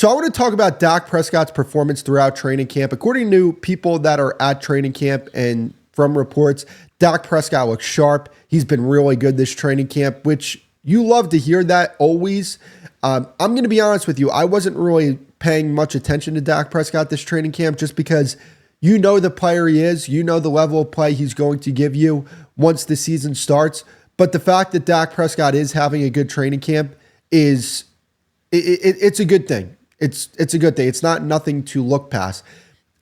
So I want to talk about Dak Prescott's performance throughout training camp. According to people that are at training camp and from reports, Dak Prescott looks sharp. He's been really good this training camp, which you love to hear that always. I'm going to be honest with you. I wasn't really paying much attention to Dak Prescott this training camp just because you know the player he is. You know the level of play he's going to give you once the season starts. But the fact that Dak Prescott is having a good training camp is it's a good thing. It's a good thing. It's not nothing to look past.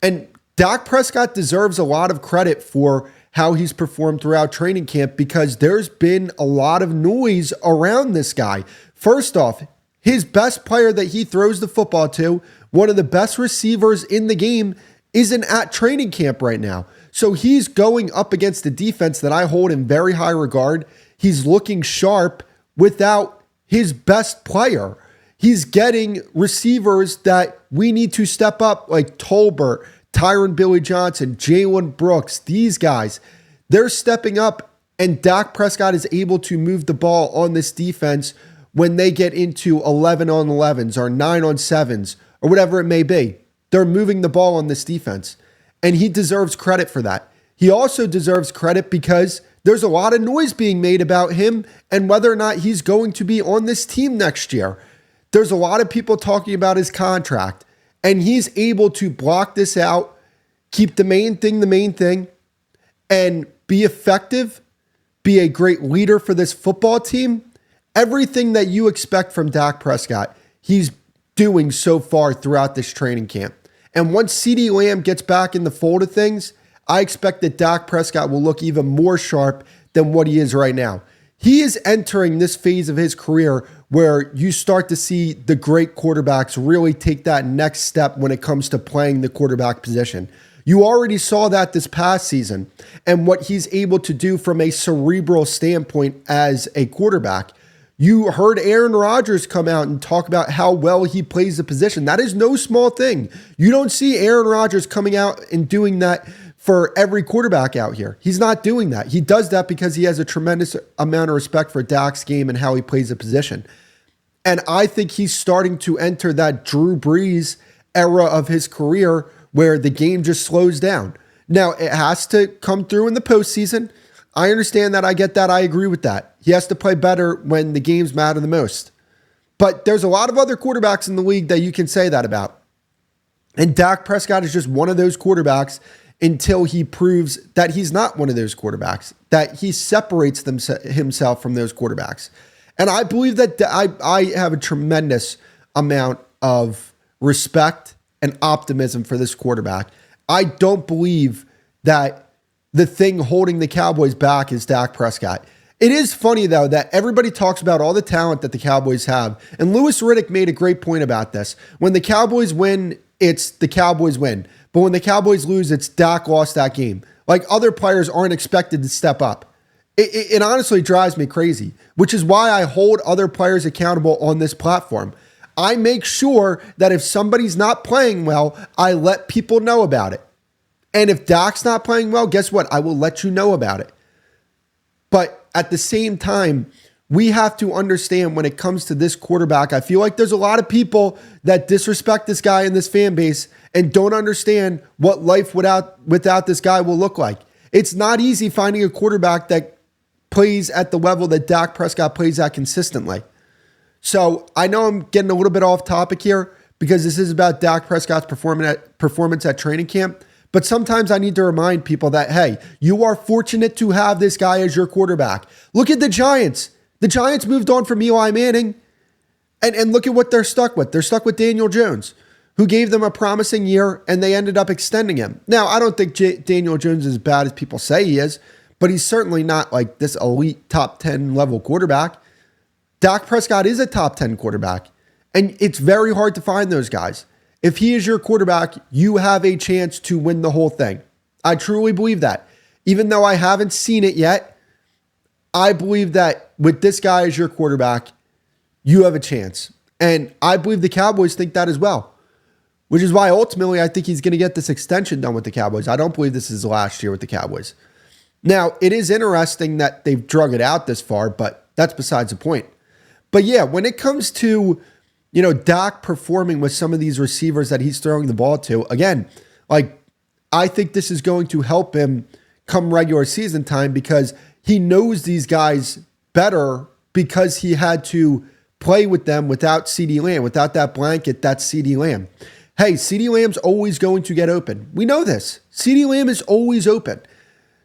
And Dak Prescott deserves a lot of credit for how he's performed throughout training camp because there's been a lot of noise around this guy. First off, his best player that he throws the football to, one of the best receivers in the game, isn't at training camp right now. So he's going up against a defense that I hold in very high regard. He's looking sharp without his best player. He's getting receivers that we need to step up, like Tolbert, Tyron Billy Johnson, Jalen Brooks. These guys, they're stepping up, and Dak Prescott is able to move the ball on this defense when they get into 11 on 11s or 9 on 7s or whatever it may be. They're moving the ball on this defense, and he deserves credit for that. He also deserves credit because there's a lot of noise being made about him and whether or not he's going to be on this team next year. There's a lot of people talking about his contract, and he's able to block this out, keep the main thing, and be effective, be a great leader for this football team. Everything that you expect from Dak Prescott, he's doing so far throughout this training camp. And once CeeDee Lamb gets back in the fold of things, I expect that Dak Prescott will look even more sharp than what he is right now. He is entering this phase of his career where you start to see the great quarterbacks really take that next step when it comes to playing the quarterback position. You already saw that this past season and what he's able to do from a cerebral standpoint as a quarterback. You heard Aaron Rodgers come out and talk about how well he plays the position. That is no small thing. You don't see Aaron Rodgers coming out and doing that for every quarterback out here. He's not doing that. He does that because he has a tremendous amount of respect for Dak's game and how he plays the position. And I think he's starting to enter that Drew Brees era of his career where the game just slows down. Now, it has to come through in the postseason. I understand that. I get that. I agree with that. He has to play better when the games matter the most. But there's a lot of other quarterbacks in the league that you can say that about. And Dak Prescott is just one of those quarterbacks until he proves that he's not one of those quarterbacks, that he separates himself from those quarterbacks. And I believe that I have a tremendous amount of respect and optimism for this quarterback. I don't believe that the thing holding the Cowboys back is Dak Prescott. It is funny, though, that everybody talks about all the talent that the Cowboys have. And Louis Riddick made a great point about this. When the Cowboys win, it's the Cowboys win. But when the Cowboys lose, it's Dak lost that game. Like, other players aren't expected to step up. It honestly drives me crazy, which is why I hold other players accountable on this platform. I make sure that if somebody's not playing well, I let people know about it. And if Dak's not playing well, guess what? I will let you know about it. But at the same time, we have to understand when it comes to this quarterback, I feel like there's a lot of people that disrespect this guy in this fan base and don't understand what life without this guy will look like. It's not easy finding a quarterback that plays at the level that Dak Prescott plays at consistently. So I know I'm getting a little bit off topic here because this is about Dak Prescott's performance at training camp. But sometimes I need to remind people that, hey, you are fortunate to have this guy as your quarterback. Look at the Giants. The Giants moved on from Eli Manning, and look at what they're stuck with. They're stuck with Daniel Jones, who gave them a promising year, and they ended up extending him. Now, I don't think Daniel Jones is as bad as people say he is, but he's certainly not like this elite top 10 level quarterback. Dak Prescott is a top 10 quarterback, and it's very hard to find those guys. If he is your quarterback, you have a chance to win the whole thing. I truly believe that. Even though I haven't seen it yet, I believe that with this guy as your quarterback, you have a chance. And I believe the Cowboys think that as well, which is why ultimately I think he's going to get this extension done with the Cowboys. I don't believe this is the last year with the Cowboys. Now, it is interesting that they've drug it out this far, but that's besides the point. But yeah, when it comes to Dak performing with some of these receivers that he's throwing the ball to, again, like I think this is going to help him come regular season time because he knows these guys better because he had to play with them without CeeDee Lamb, without that blanket, that's CeeDee Lamb. Hey, CeeDee Lamb's always going to get open. We know this. CeeDee Lamb is always open.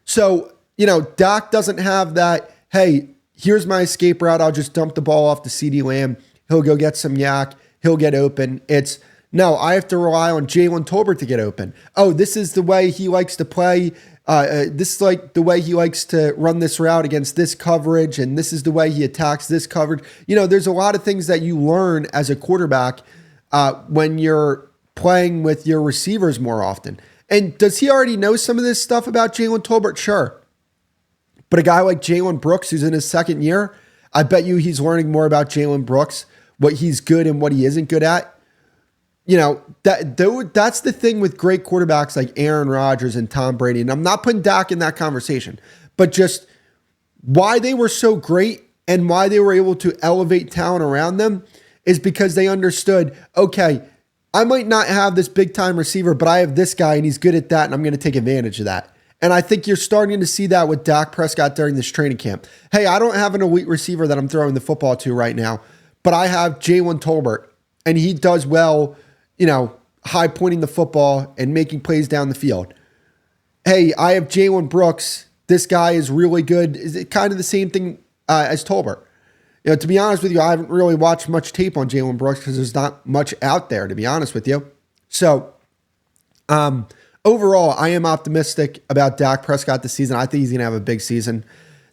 So, Dak doesn't have that, hey, here's my escape route. I'll just dump the ball off to CeeDee Lamb. He'll go get some yak. He'll get open. It's, no, I have to rely on Jalen Tolbert to get open. Oh, this is the way he likes to play. This is like the way he likes to run this route against this coverage, and this is the way he attacks this coverage. There's a lot of things that you learn as a quarterback when you're playing with your receivers more often. And does he already know some of this stuff about Jalen Tolbert? Sure. But a guy like Jalen Brooks, who's in his second year, I bet you he's learning more about Jalen Brooks, what he's good and what he isn't good at. That's the thing with great quarterbacks like Aaron Rodgers and Tom Brady. And I'm not putting Dak in that conversation, but just why they were so great and why they were able to elevate talent around them is because they understood, okay, I might not have this big time receiver, but I have this guy and he's good at that and I'm going to take advantage of that. And I think you're starting to see that with Dak Prescott during this training camp. Hey, I don't have an elite receiver that I'm throwing the football to right now, but I have Jalen Tolbert and he does well, high pointing the football and making plays down the field. Hey, I have Jalen Brooks. This guy is really good. Is it kind of the same thing as Tolbert? To be honest with you, I haven't really watched much tape on Jalen Brooks because there's not much out there, to be honest with you. So, overall, I am optimistic about Dak Prescott this season. I think he's going to have a big season.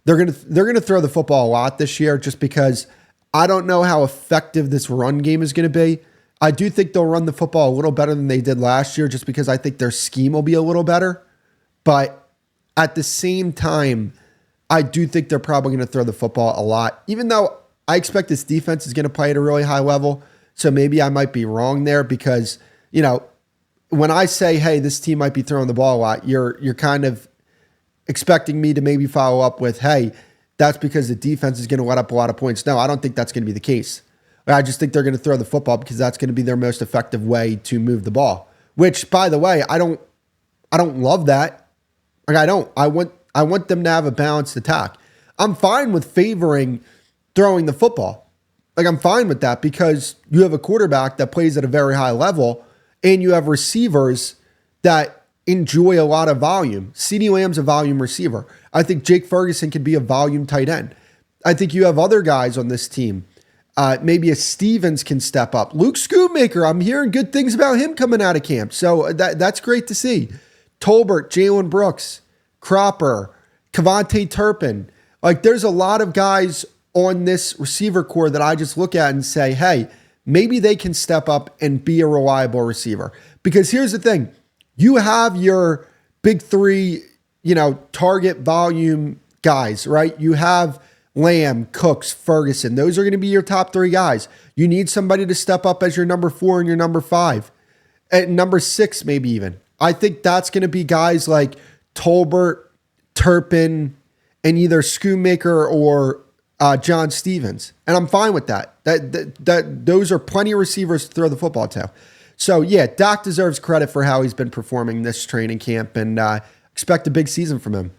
They're going to throw the football a lot this year just because I don't know how effective this run game is going to be. I do think they'll run the football a little better than they did last year just because I think their scheme will be a little better. But at the same time, I do think they're probably going to throw the football a lot, even though I expect this defense is going to play at a really high level. So maybe I might be wrong there because, when I say, hey, this team might be throwing the ball a lot, you're kind of expecting me to maybe follow up with, hey, that's because the defense is going to let up a lot of points. No, I don't think that's going to be the case. I just think they're going to throw the football because that's going to be their most effective way to move the ball. Which, by the way, I don't love that. Like I don't. I want them to have a balanced attack. I'm fine with favoring throwing the football. Like I'm fine with that because you have a quarterback that plays at a very high level and you have receivers that enjoy a lot of volume. CeeDee Lamb's a volume receiver. I think Jake Ferguson could be a volume tight end. I think you have other guys on this team. Maybe a Stevens can step up. Luke Schoonmaker, I'm hearing good things about him coming out of camp. So that's great to see. Tolbert, Jalen Brooks, Cropper, Kevontae Turpin. Like there's a lot of guys on this receiver core that I just look at and say, hey, maybe they can step up and be a reliable receiver. Because here's the thing. You have your big three, target volume guys, right? You have Lamb, Cooks, Ferguson. Those are going to be your top three guys. You need somebody to step up as your number 4 and your number 5. And number 6, maybe even. I think that's going to be guys like Tolbert, Turpin, and either Schoonmaker or John Stevens. And I'm fine with that. Those are plenty of receivers to throw the football to. So, yeah, Dak deserves credit for how he's been performing this training camp and expect a big season from him.